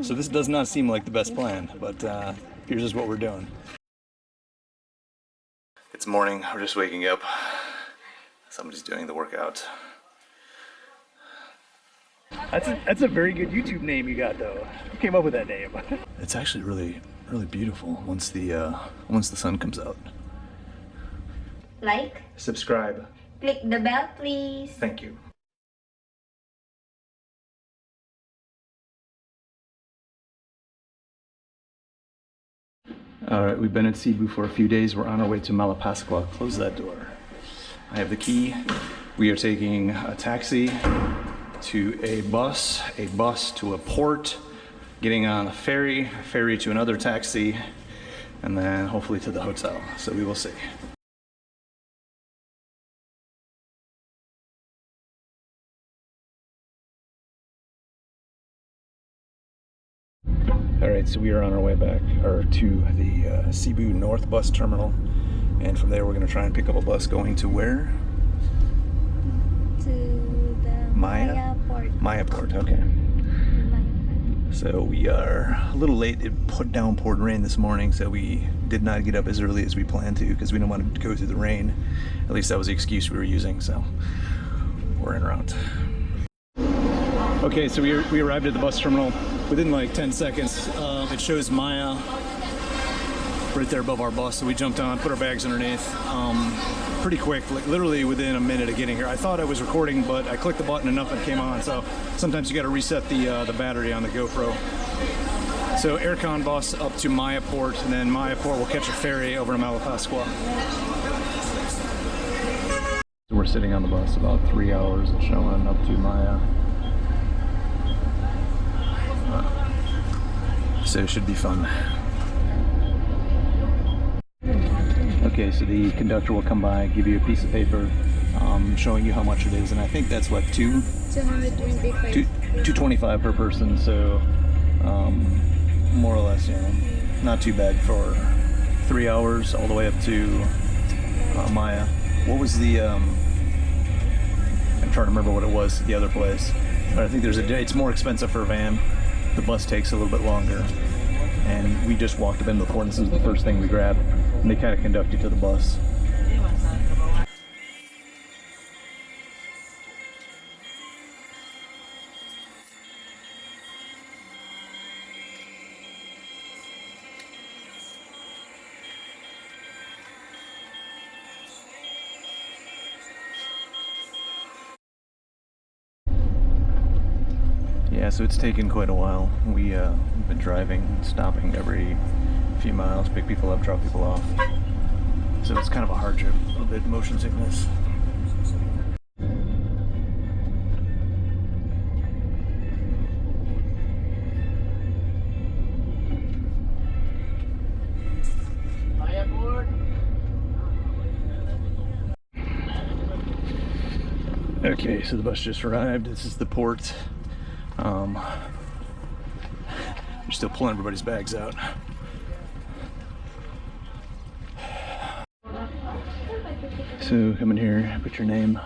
So this does not seem like the best plan, but here's just what we're doing. It's morning, we're just waking up. Somebody's doing the workout. That's a very good YouTube name you got though. Who came up with that name? It's actually really beautiful once the sun comes out. Like, subscribe, click the bell please. Thank you. Alright, we've been at Cebu for a few days. We're on our way to Malapascua. Close that door. I have the key. We are taking a taxi to a bus to a port, getting on a ferry to another taxi, and then hopefully to the hotel. So we will see. Alright, so we are on our way back to the Cebu North bus terminal, and from there we're going to try and pick up a bus going to where? To the Maya Port. Maya Port, okay. So we are a little late. It put downpour rain this morning, so we did not get up as early as we planned to because we didn't want to go through the rain. At least that was the excuse we were using, so we're en route. Okay, so we arrived at the bus terminal within like 10 seconds. It shows Maya right there above our bus, so we jumped on, put our bags underneath. Pretty quick, like literally within a minute of getting here. I thought I was recording, but I clicked the button and nothing came on, so sometimes you got to reset the battery on the GoPro. So aircon bus up to Maya Port, and then Maya Port will catch a ferry over to Malapascua. So we're sitting on the bus about 3 hours and showing up to Maya. So it should be fun. Okay, so the conductor will come by, give you a piece of paper showing you how much it is, and I think that's what, $225 per person, so more or less, you know, not too bad for 3 hours all the way up to Maya. What was the I'm trying to remember what it was the other place, but I think it's more expensive for a van. The bus takes a little bit longer, and we just walked up into the port, and this is the first thing we grabbed, and they kind of conduct you to the bus. Yeah, so it's taken quite a while. We've been driving, stopping every few miles, pick people up, drop people off. So it's kind of a hard trip, a little bit motion sickness. Okay, so the bus just arrived. This is the port. We're still pulling everybody's bags out. So come in here, put your name.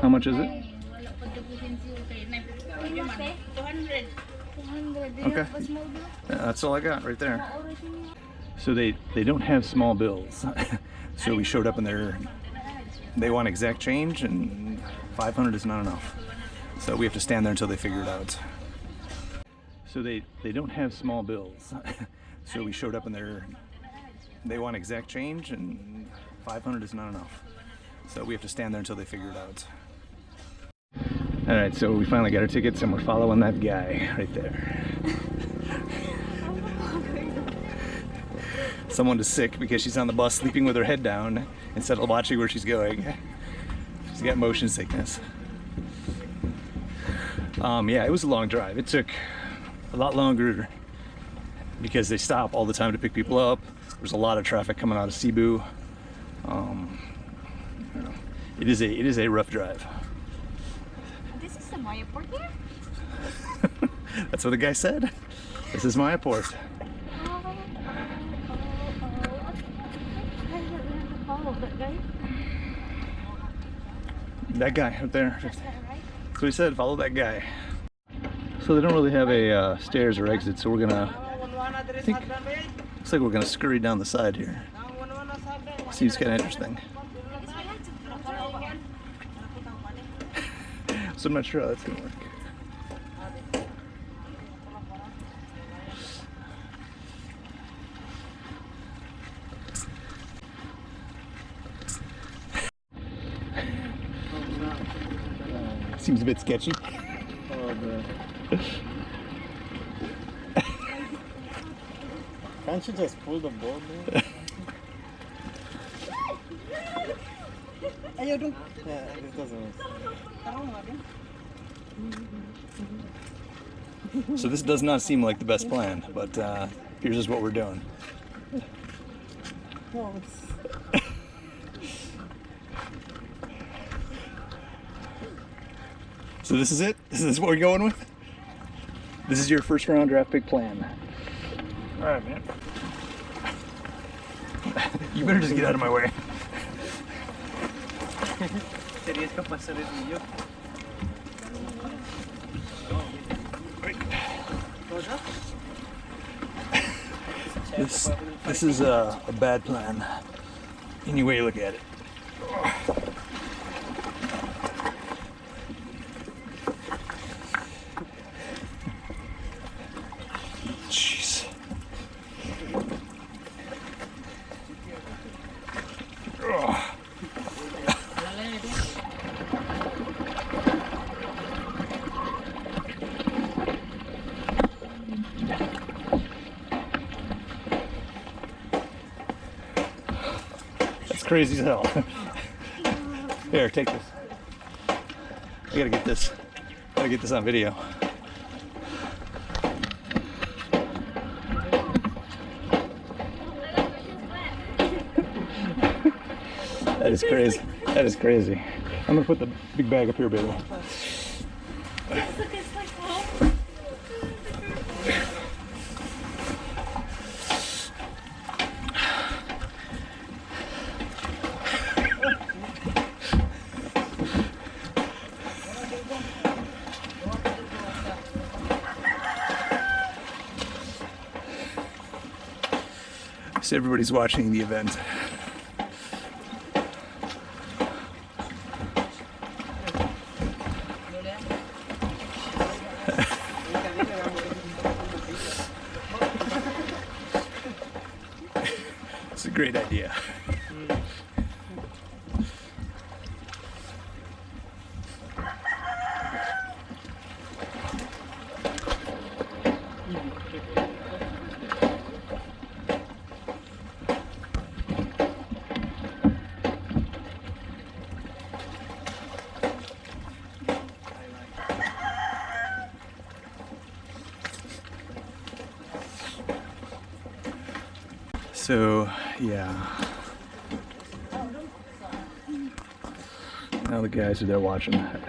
How much is it? Okay. That's all I got right there. So they don't have small bills. So we showed up in there, they want exact change, and 500 is not enough. So we have to stand there until they figure it out. So they don't have small bills. So we showed up in there, they want exact change, and 500 is not enough. So we have to stand there until they figure it out. Alright, so we finally got our tickets and we're following that guy right there. Someone is sick because she's on the bus sleeping with her head down instead of watching where she's going. She's got motion sickness. Yeah, it was a long drive. It took a lot longer because they stop all the time to pick people up. There's a lot of traffic coming out of Cebu. It is a rough drive. This is the Maya Port here? That's what the guy said. This is Maya Port. That guy up there. That's what he said, follow that guy. So they don't really have a stairs or exit, so we're gonna, I think, looks like we're gonna scurry down the side here. Seems kind of interesting. So I'm not sure how that's gonna work. Seems a bit sketchy. Can't you just pull the board? Yeah, this doesn't work. So this does not seem like the best plan, but here's just what we're doing. So this is it? This is what we're going with? This is your first round draft pick plan. Alright, man. You better just get out of my way. This is a bad plan. Any way you look at it. Jeez. That's crazy as hell. Here, take this. I gotta get this. Gotta get this on video. That is crazy. That is crazy. I'm gonna put the big bag up here, baby. So everybody's watching the event. It's a great idea. So, yeah. Now the guys are there watching that.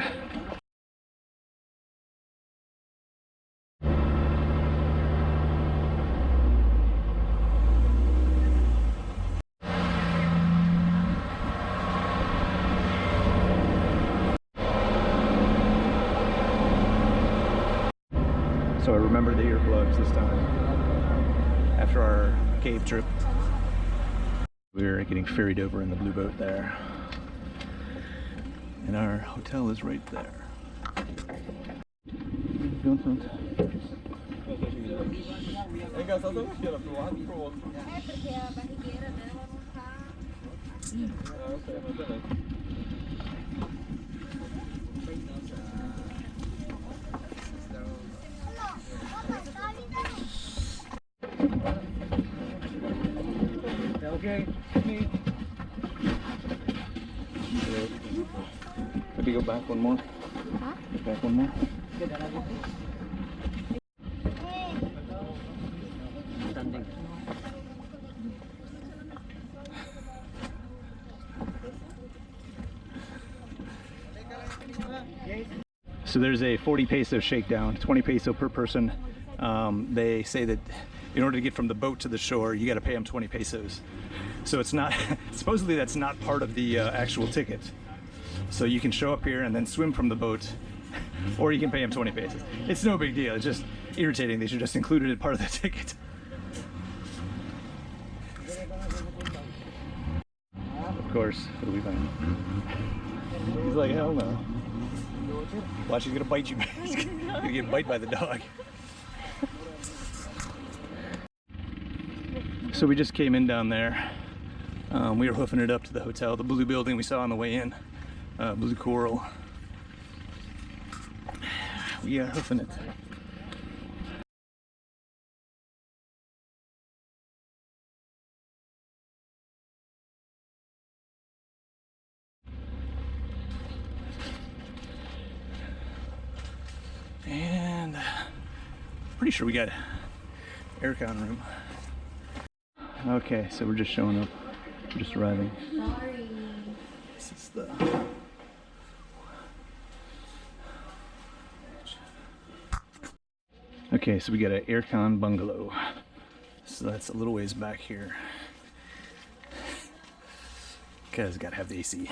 So I remember the earplugs this time after our cave trip. We're getting ferried over in the blue boat there. And our hotel is right there. Go in front. Okay. Maybe go back one more. Huh? Go back one more. So there's a 40 peso shakedown, 20 peso per person. They say that in order to get from the boat to the shore, you got to pay them 20 pesos. So it's not, supposedly that's not part of the actual ticket. So you can show up here and then swim from the boat, or you can pay them 20 pesos. It's no big deal. It's just irritating. They should just include it as part of the ticket. Of course, what do we find? He's like, hell no. Watch, he's gonna bite you. He's gonna get bite by the dog. So we just came in down there. We were hoofing it up to the hotel, the blue building we saw on the way in. Blue coral. We are hoofing it. And pretty sure we got aircon room. Okay, so we're just showing up. We're just arriving. Sorry. This is the okay, so we got an aircon bungalow. So that's a little ways back here. Cause gotta have the AC.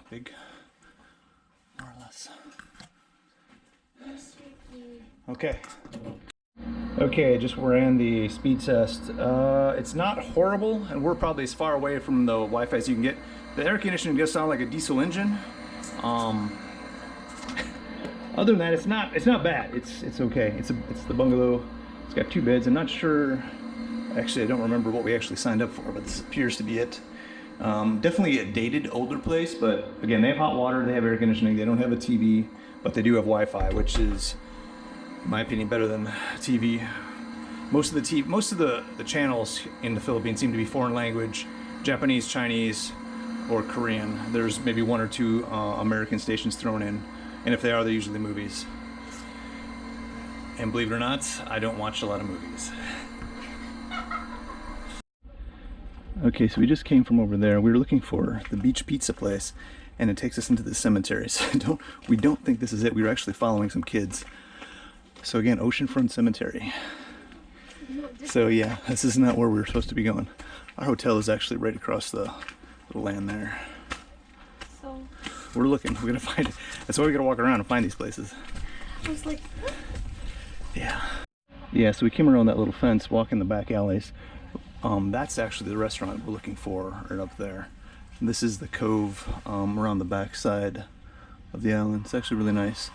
Big, more or less. Okay. Okay, just ran the speed test. It's not horrible, and we're probably as far away from the Wi-Fi as you can get. The air conditioning does sound like a diesel engine. Other than that, it's not bad. It's okay. It's the bungalow. It's got 2 beds. I'm not sure. Actually, I don't remember what we actually signed up for, but this appears to be it. Definitely a dated, older place, but again, they have hot water, they have air conditioning, they don't have a TV, but they do have Wi-Fi, which is, in my opinion, better than TV. Most of the channels in the Philippines seem to be foreign language, Japanese, Chinese, or Korean. There's maybe 1 or 2 American stations thrown in, and if they are, they're usually movies. And believe it or not, I don't watch a lot of movies. Okay, so we just came from over there. We were looking for the beach pizza place, and it takes us into the cemetery. So we don't think this is it. We were actually following some kids. So again, oceanfront cemetery. So yeah, this is not where we were supposed to be going. Our hotel is actually right across the land there. So We're looking. We're gonna find it. That's why we gotta walk around and find these places. I was like, Yeah. Yeah, so we came around that little fence, walking the back alleys. That's actually the restaurant we're looking for, right up there. And this is the cove around the back side of the island. It's actually really nice.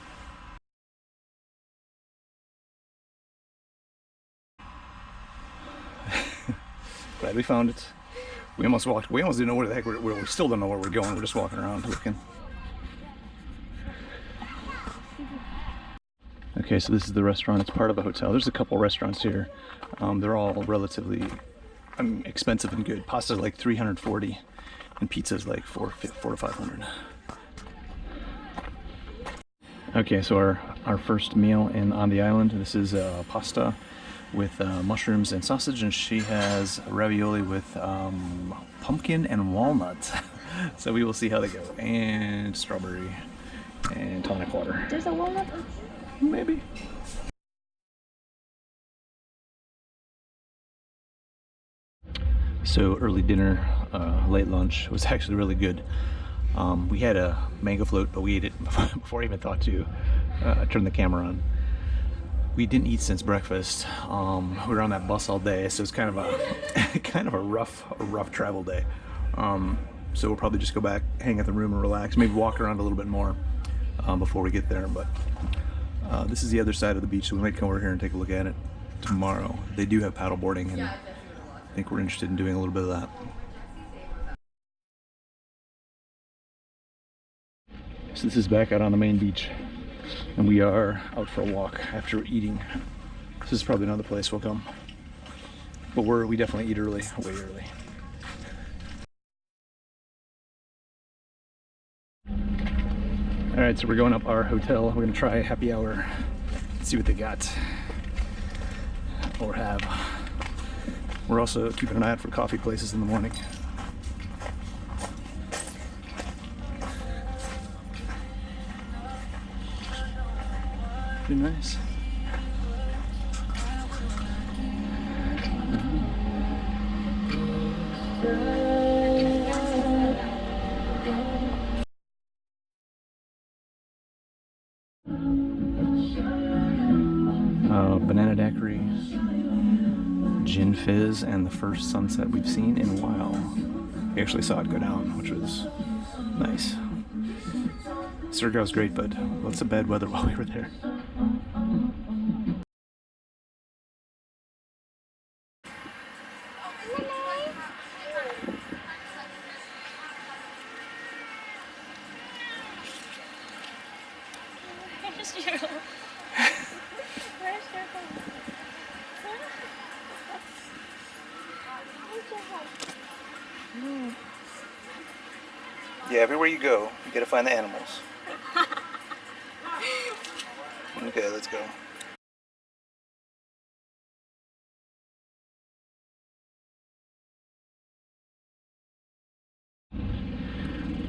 Glad we found it. We almost didn't know where the heck we still don't know where we're going. We're just walking around looking. Okay, so this is the restaurant. It's part of a hotel. There's a couple restaurants here. They're all relatively expensive and good. Pasta's like $340, and pizza's like $400 to $500. Okay, so our first meal on the island. This is pasta with mushrooms and sausage, and she has ravioli with pumpkin and walnut. So we will see how they go. And strawberry and tonic water. there's a walnut. Maybe. So early dinner, late lunch was actually really good. We had a mango float, but we ate it before I even thought to turn the camera on. We didn't eat since breakfast. We were on that bus all day, so it's kind of a rough travel day. So we'll probably just go back, hang at the room and relax, maybe walk around a little bit more before we get there. But this is the other side of the beach, so we might come over here and take a look at it tomorrow. They do have paddle boarding, and I think we're interested in doing a little bit of that. So this is back out on the main beach, and we are out for a walk after eating. This is probably another place we'll come, but we definitely eat early, way early. All right, so we're going up our hotel. We're gonna try a happy hour, see what they got or have. We're also keeping an eye out for coffee places in the morning. Pretty nice. Banana daiquiri, gin fizz, and the first sunset we've seen in a while. We actually saw it go down, which was nice. Surigao was great, but lots of bad weather while we were there. Yeah, everywhere you go, you gotta find the animals. Okay, let's go.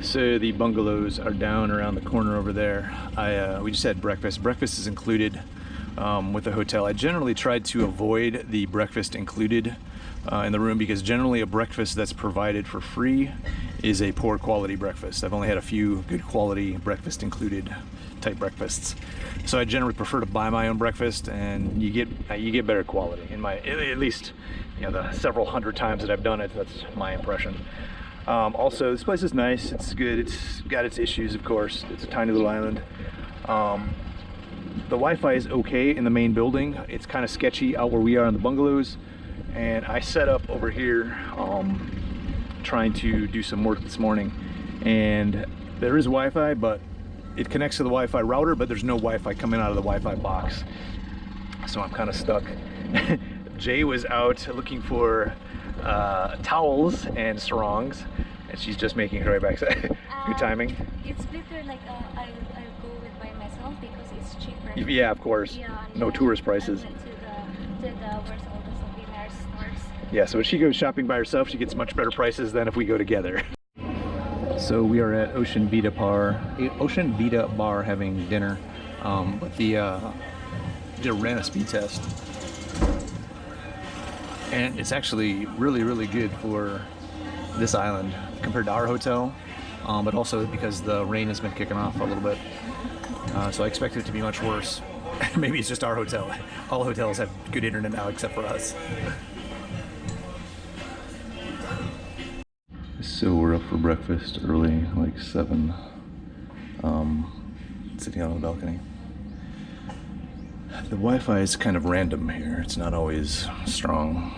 So the bungalows are down around the corner over there. We just had breakfast. Breakfast is included with the hotel. I generally tried to avoid the breakfast included in the room because generally a breakfast that's provided for free is a poor quality breakfast. I've only had a few good quality breakfast included type breakfasts. So I generally prefer to buy my own breakfast, and you get better quality. At least, you know, the several hundred times that I've done it, that's my impression. Also, this place is nice. It's good. It's got its issues, of course. It's a tiny little island. The Wi-Fi is okay in the main building. It's kind of sketchy out where we are in the bungalows. And I set up over here trying to do some work this morning. And there is Wi-Fi, but it connects to the Wi-Fi router, but there's no Wi-Fi coming out of the Wi-Fi box. So I'm kind of stuck. Jay was out looking for towels and sarongs, and she's just making her way back. Good timing. It's better like I go with by myself because it's cheaper. Yeah, of course. Yeah, no tourist prices. I went to the where's all the souvenirs stores. Yeah, so if she goes shopping by herself, she gets much better prices than if we go together. So we are at Ocean Vita Bar having dinner, but did ran a speed test, and it's actually really good for this island compared to our hotel, but also because the rain has been kicking off a little bit, so I expect it to be much worse. Maybe it's just our hotel. All hotels have good internet now except for us. So we're up for breakfast early, like 7, sitting out on the balcony. The Wi-Fi is kind of random here. It's not always strong.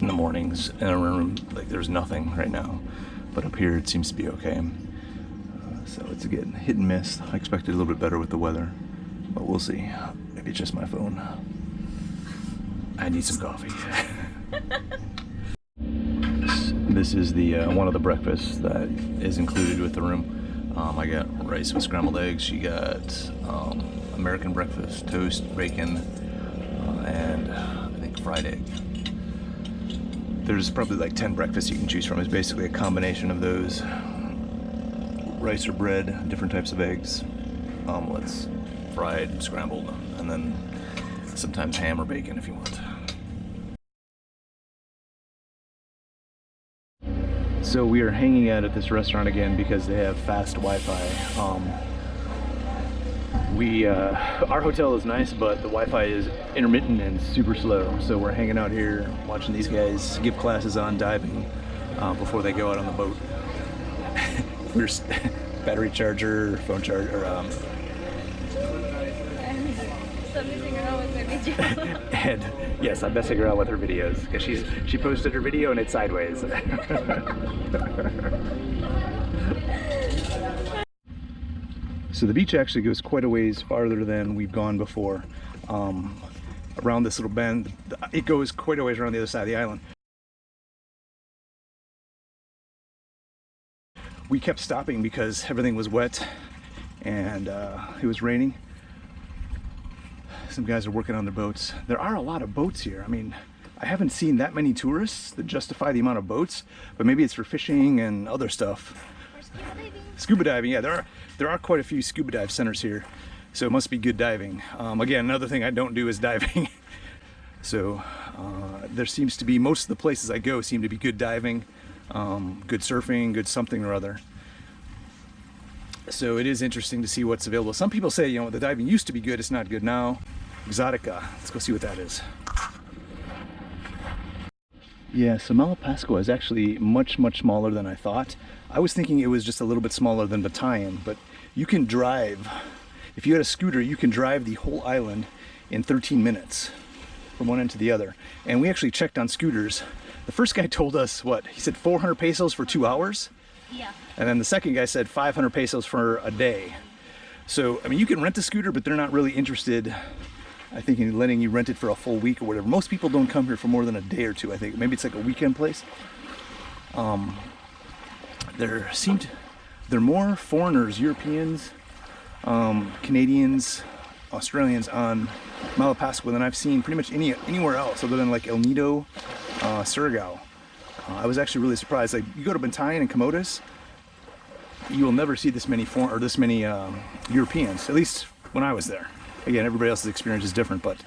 In the mornings in a room, like there's nothing right now, but up here it seems to be okay. So it's again hit and miss. I expected a little bit better with the weather, but we'll see. Maybe it's just my phone. I need some coffee. This is the one of the breakfasts that is included with the room. I got rice with scrambled eggs. She got American breakfast, toast, bacon, and I think fried egg. There's probably like 10 breakfasts you can choose from. It's basically a combination of those. Rice or bread, different types of eggs, omelets, fried, scrambled, and then sometimes ham or bacon if you want. So we are hanging out at this restaurant again because they have fast Wi-Fi. Our hotel is nice, but the Wi-Fi is intermittent and super slow. So we're hanging out here watching these guys give classes on diving before they go out on the boat. We're battery charger, phone charger, Stop messing around with my video. and yes, I'm messing around with her videos because she posted her video and it's sideways. So the beach actually goes quite a ways farther than we've gone before. Around this little bend, it goes quite a ways around the other side of the island. We kept stopping because everything was wet and it was raining. Some guys are working on their boats. There are a lot of boats here. I mean, I haven't seen that many tourists that justify the amount of boats, but maybe it's for fishing and other stuff. Or scuba diving. Scuba diving, yeah, there are quite a few scuba dive centers here, so it must be good diving. Again, another thing I don't do is diving. So there seems to be, most of the places I go seem to be good diving, good surfing, good something or other. So it is interesting to see what's available. Some people say, you know, the diving used to be good, it's not good now. Exotica, let's go see what that is. Yeah, so Malapascua is actually much, much smaller than I thought. I was thinking it was just a little bit smaller than Batayan, but you can drive, if you had a scooter, you can drive the whole island in 13 minutes from one end to the other. And we actually checked on scooters. The first guy told us, what, he said 400 pesos for 2 hours? Yeah. And then the second guy said 500 pesos for a day. So, I mean, you can rent a scooter, but they're not really interested, I think, in letting you rent it for a full week or whatever. Most people don't come here for more than a day or two, I think. Maybe it's like a weekend place. There are more foreigners, Europeans, Canadians, Australians on Malapascua than I've seen pretty much anywhere else other than like El Nido, Surigao. I was actually really surprised. Like, you go to Bantayan and Camotes, you will never see this many Europeans, at least when I was there. Again, everybody else's experience is different, but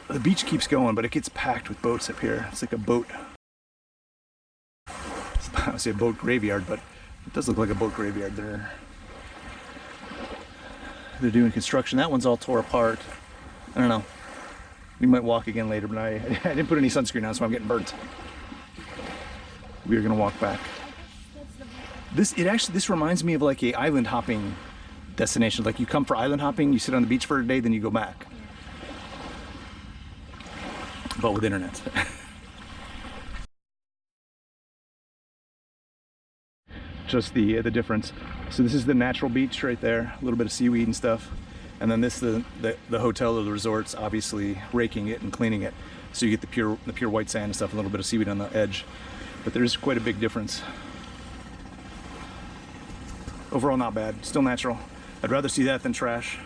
the beach keeps going, but it gets packed with boats up here. It's like a boat, I would say a boat graveyard, but it does look like a boat graveyard. They're doing construction. That one's all tore apart. I don't know. We might walk again later, but I didn't put any sunscreen on, so I'm getting burnt. We are gonna walk back. This reminds me of like a island hopping destination. Like, you come for island hopping, you sit on the beach for a day, then you go back. But with internet. Just the difference. So this is the natural beach right there, a little bit of seaweed and stuff. And then this the hotel or the resort's obviously raking it and cleaning it. So you get the pure white sand and stuff, a little bit of seaweed on the edge. But there is quite a big difference. Overall, not bad. Still natural. I'd rather see that than trash.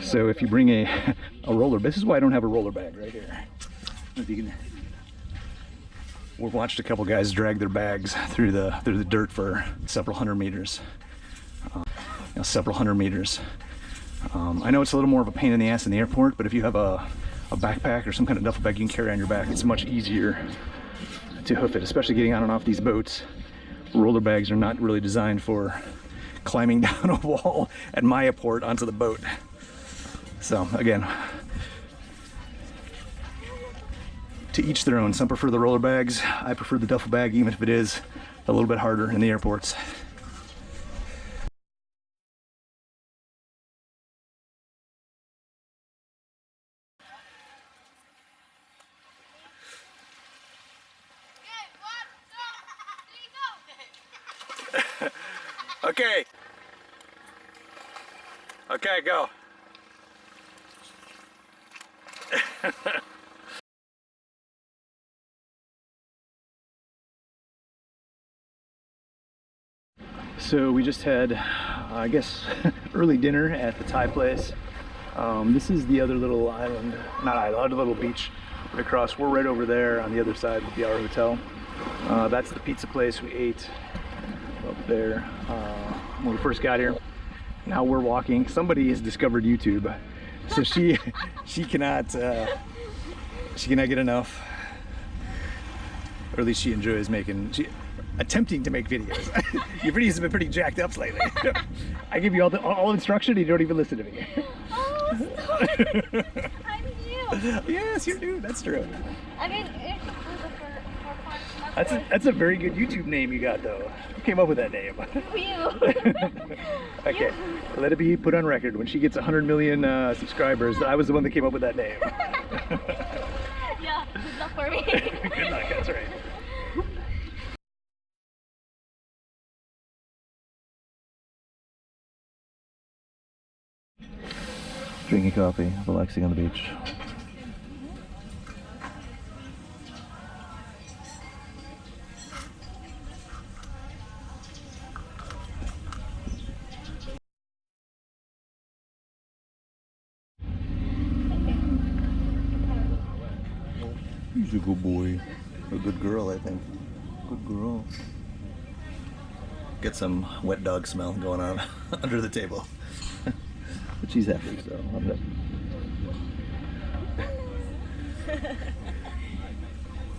So if you bring a roller, this is why I don't have a roller bag right here. If you can, we've watched a couple guys drag their bags through the dirt for several hundred meters. Several hundred meters. I know it's a little more of a pain in the ass in the airport, but if you have a backpack or some kind of duffel bag you can carry on your back, it's much easier to hoof it, especially getting on and off these boats. Roller bags are not really designed for climbing down a wall at Mayaport onto the boat. So again, to each their own. Some prefer the roller bags. I prefer the duffel bag, even if it is a little bit harder in the airports. Okay. Okay, go. So we just had, I guess, early dinner at the Thai place. This is the other little island, not island, other little beach right across. We're right over there on the other side of the our hotel. That's the pizza place we ate up there when we first got here. Now we're walking. Somebody has discovered YouTube, so she cannot get enough, or at least she enjoys attempting to make videos. Your videos have been pretty jacked up lately. I give you all instruction and you don't even listen to me. Oh, stop. I'm new. Yes, you're new. That's true. I mean, it's for fun, not for... That's a very good YouTube name you got, though. Who came up with that name? You. Okay, let it be put on record. When she gets 100 million subscribers, I was the one that came up with that name. Yeah, good luck for me. Good luck, that's right. Drinking coffee, relaxing on the beach. He's a good boy. A good girl, I think. Good girl. Get some wet dog smell going on under the table. But she's happy, so I'm happy.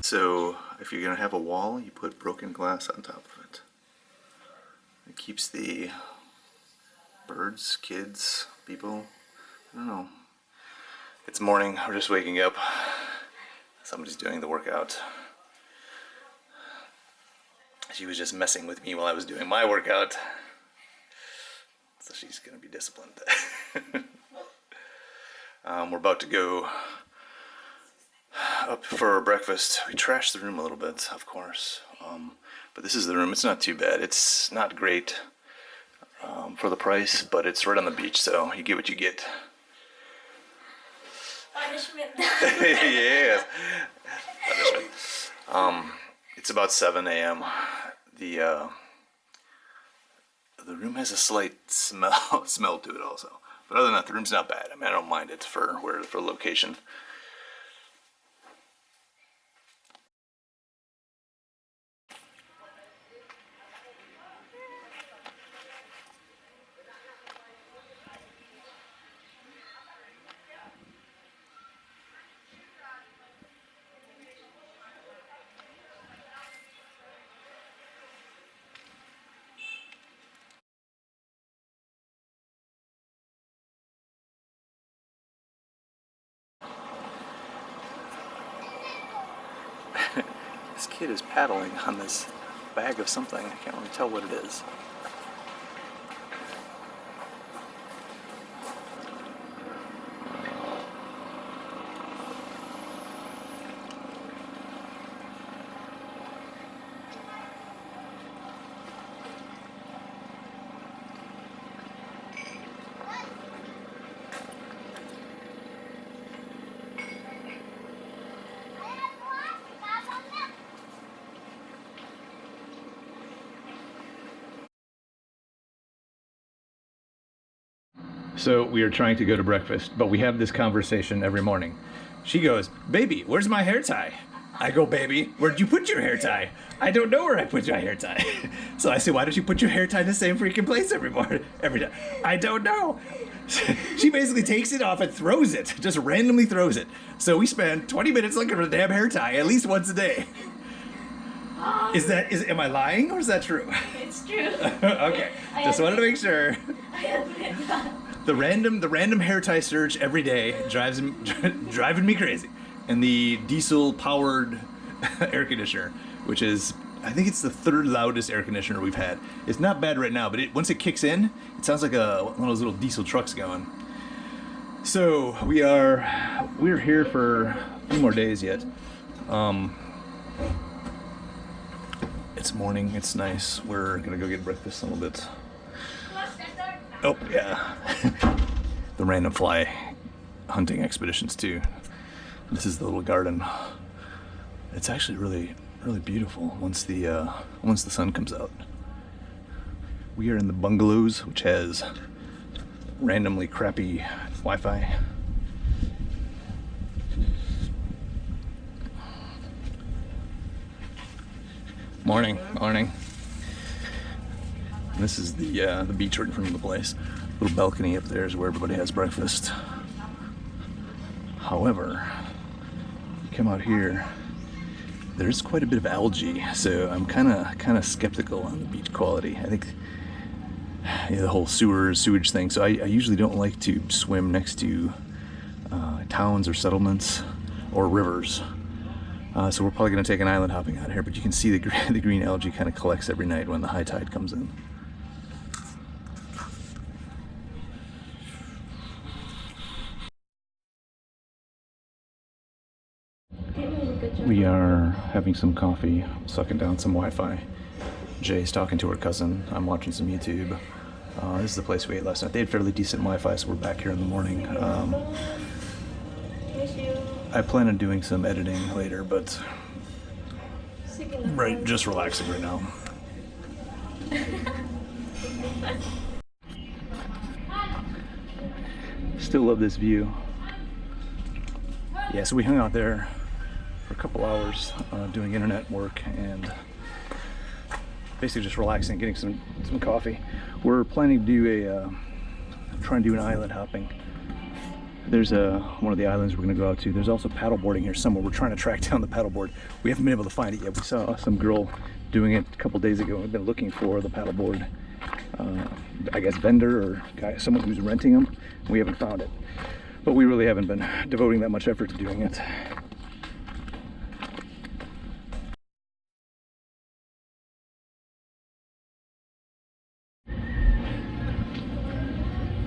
So if you're gonna have a wall, you put broken glass on top of it. It keeps the birds, kids, people, I don't know. It's morning, we're just waking up. Somebody's doing the workout. She was just messing with me while I was doing my workout. So she's gonna be disciplined. We're about to go up for breakfast. We trashed the room a little bit, of course. But this is the room. It's not too bad. It's not great for the price, but it's right on the beach, so you get what you get. Punishment. Yes. Punishment. It's about 7 a.m. The room has a slight smell to it also. But other than that, the room's not bad. I mean, I don't mind it for location. This kid is paddling on this bag of something. I can't really tell what it is. So we are trying to go to breakfast, but we have this conversation every morning. She goes, "Baby, where's my hair tie?" I go, "Baby, where'd you put your hair tie?" "I don't know where I put my hair tie." So I say, "Why don't you put your hair tie in the same freaking place every morning, every day?" "I don't know." She basically takes it off and throws it, just randomly throws it. So we spend 20 minutes looking for the damn hair tie at least once a day. Am I lying or is that true? It's true. Okay, just wanted to make sure. I admit that. The random hair tie search every day driving me crazy. And the diesel powered air conditioner, which is, I think it's the third loudest air conditioner we've had. It's not bad right now, but once it kicks in, it sounds like one of those little diesel trucks going. So we're here for a few more days yet. It's morning, it's nice. We're gonna go get breakfast in a little bit. Oh, yeah. The random fly hunting expeditions too. This is the little garden. It's actually really, really beautiful once the sun comes out. We are in the bungalows, which has randomly crappy Wi-Fi. Morning, morning. This is the beach right in front of the place. Little balcony up there is where everybody has breakfast. However, you come out here, there's quite a bit of algae, so I'm kind of skeptical on the beach quality. I think the whole sewage thing. So I usually don't like to swim next to towns or settlements or rivers. So we're probably going to take an island hopping out here, but you can see the green algae kind of collects every night when the high tide comes in. We are having some coffee, sucking down some Wi-Fi. Jay's talking to her cousin. I'm watching some YouTube. This is the place we ate last night. They had fairly decent Wi-Fi, so we're back here in the morning. I plan on doing some editing later, but just relaxing right now. Still love this view. Yeah, so we hung out there for a couple hours doing internet work and basically just relaxing, getting some coffee. We're planning to do try and do an island hopping. There's one of the islands we're going to go out to. There's also paddleboarding here somewhere. We're trying to track down the paddleboard. We haven't been able to find it yet. We saw some girl doing it a couple days ago. We've been looking for the paddleboard, I guess vendor or guy, someone who's renting them. We haven't found it. But we really haven't been devoting that much effort to doing it.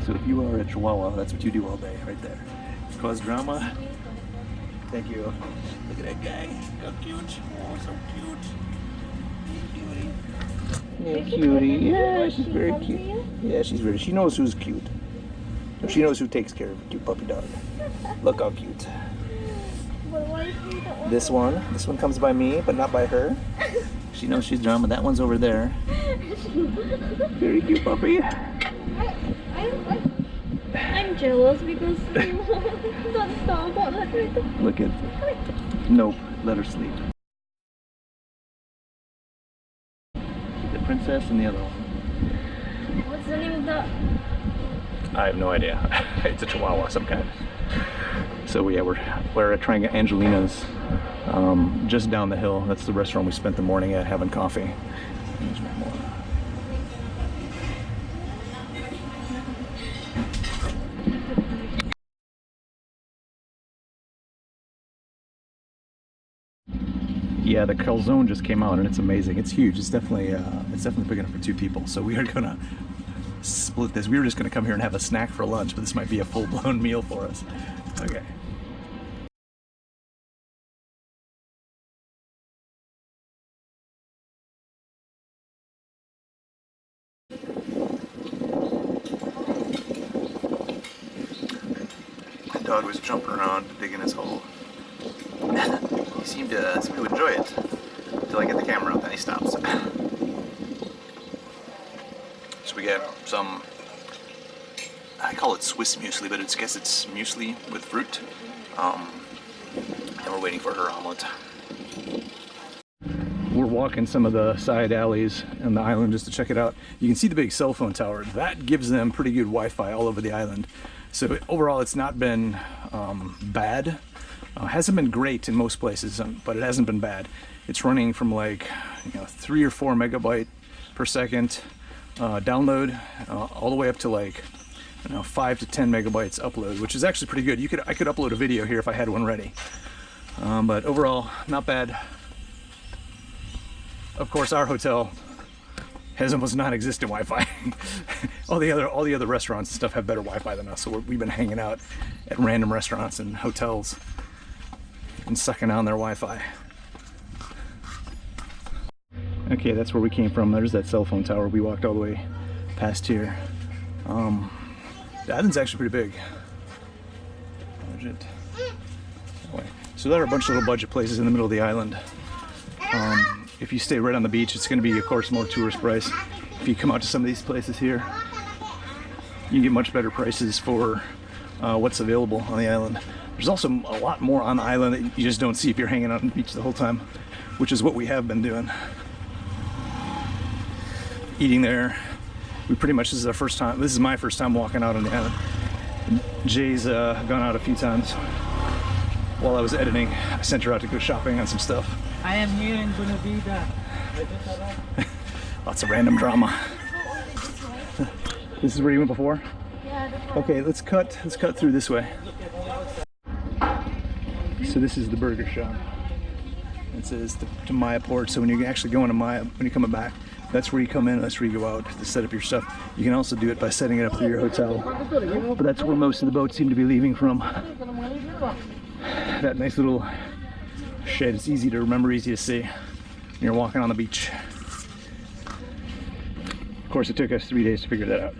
So if you are a Chihuahua, that's what you do all day, right there. Cause drama. Thank you. Look at that guy. How cute. Oh, so cute. Yeah, cutie. Yeah, she's very cute. Yeah, she's very. She knows who's cute. She knows who takes care of a cute puppy dog. Look how cute. This one comes by me, but not by her. She knows she's drama. That one's over there. Very cute puppy. I'm jealous because don't stop. Look at. Nope. Let her sleep. The princess and the other one. What's the name of the? I have no idea. It's a Chihuahua, some kind. So yeah, we're trying Angelina's just down the hill. That's the restaurant we spent the morning at having coffee. There's one more. Yeah, the calzone just came out and it's amazing. It's huge. It's definitely big enough for 2 people. So we are gonna split this. We were just gonna come here and have a snack for lunch, but this might be a full-blown meal for us. Okay. The dog was jumping around, digging his hole. He seemed to enjoy it until I get the camera out, then he stops. So we got some, I call it Swiss muesli, but I guess it's muesli with fruit. And we're waiting for her omelet. We're walking some of the side alleys on the island just to check it out. You can see the big cell phone tower. That gives them pretty good Wi-Fi all over the island. So overall, it's not been bad. Hasn't been great in most places, but it hasn't been bad. It's running from like 3 or 4 megabyte per second download, all the way up to like 5 to 10 megabytes upload, which is actually pretty good. I could upload a video here if I had one ready. But overall, not bad. Of course, our hotel has almost non-existent Wi-Fi. all the other restaurants and stuff have better Wi-Fi than us, so we've been hanging out at random restaurants and hotels and sucking on their Wi-Fi. Okay, that's where we came from. There's that cell phone tower. We walked all the way past here. The island's actually pretty big. Budget. So there are a bunch of little budget places in the middle of the island. If you stay right on the beach, it's going to be, of course, more tourist price. If you come out to some of these places here, you can get much better prices for what's available on the island. There's also a lot more on the island that you just don't see if you're hanging out on the beach the whole time, which is what we have been doing. Eating there. We pretty much, this is our first time, this is my first time walking out on the island. Jay's gone out a few times. While I was editing, I sent her out to go shopping on some stuff. I am here in Bonavida. Lots of random drama. This is where you went before? Yeah, Okay, let's cut through this way. So this is the burger shop. It says to Maya Port. So when you actually go into Maya, when you're coming back, that's where you come in, that's where you go out to set up your stuff. You can also do it by setting it up through your hotel. But that's where most of the boats seem to be leaving from. That nice little shed. It's easy to remember, easy to see when you're walking on the beach. Of course, it took us 3 days to figure that out.